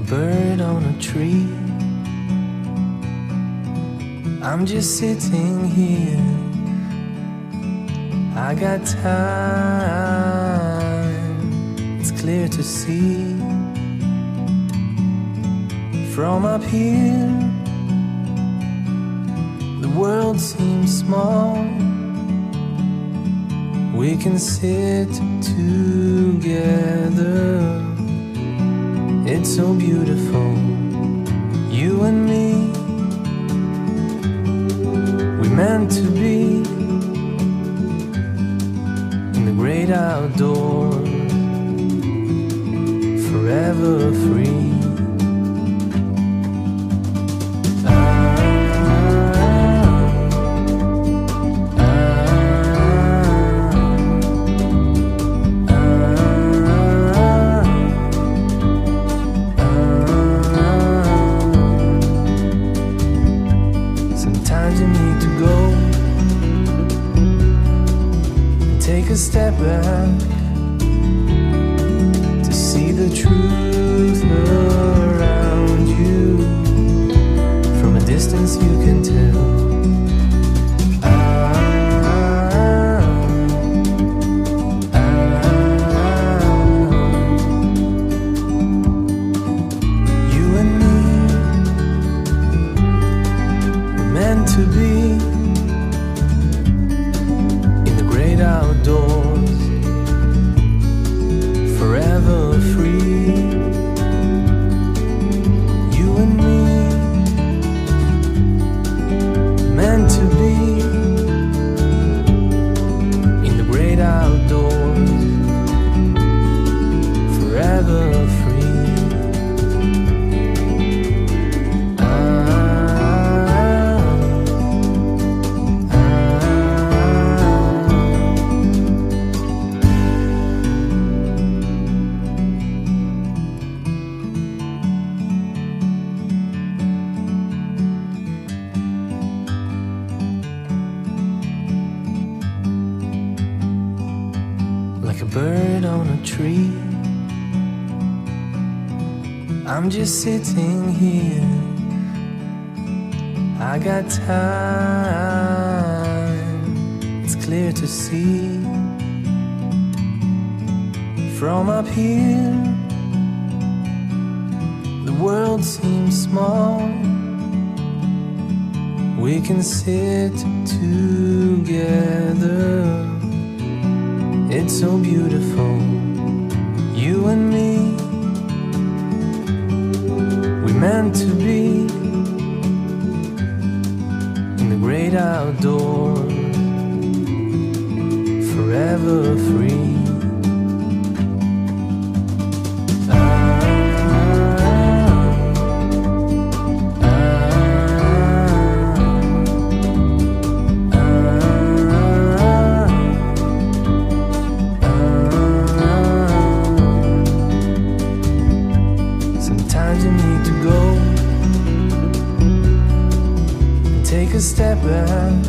a bird on a tree. I'm just sitting here. I got time, it's clear to see. From up here, the world seems small. We can sit together. It's so beautiful, you and me. We meant to be in the great outdoors, forever free. Sometimes you need to go and take a step back to see the truth around you. From a distance you can tell. You and me were meant to be in the great outdoors, forever free. You and me, meant to be in the great outdoors, forever free. Like a bird on a tree, I'm just sitting here. I got time, it's clear to see. From up here, the world seems small. We can sit together. It's so beautiful, you and me. We meant to be in the great outdoors, forever free. Sometimes you need to go and take a step back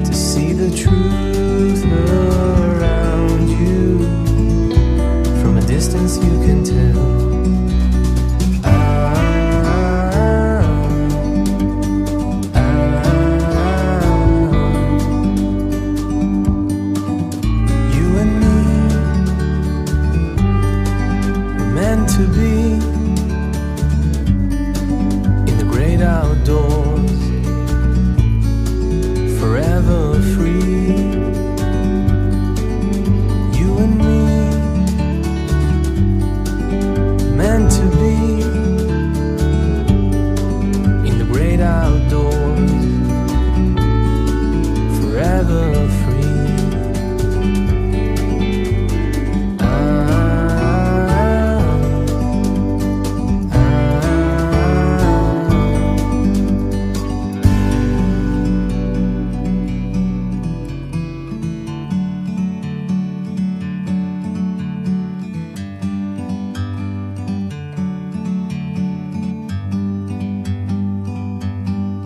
to see the truth around you. From a distance you can tell. You and me were meant to be in the great outdoors, forever free. You and me, meant to be in the great outdoors, forever free.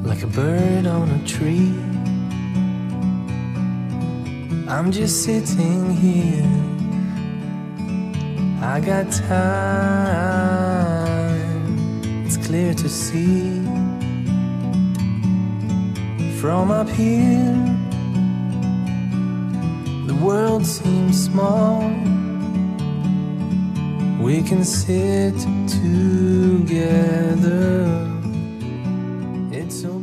Like a bird on a tree, I'm just sitting here. I got time, it's clear to see. From up here, the world seems small. We can sit together. It's so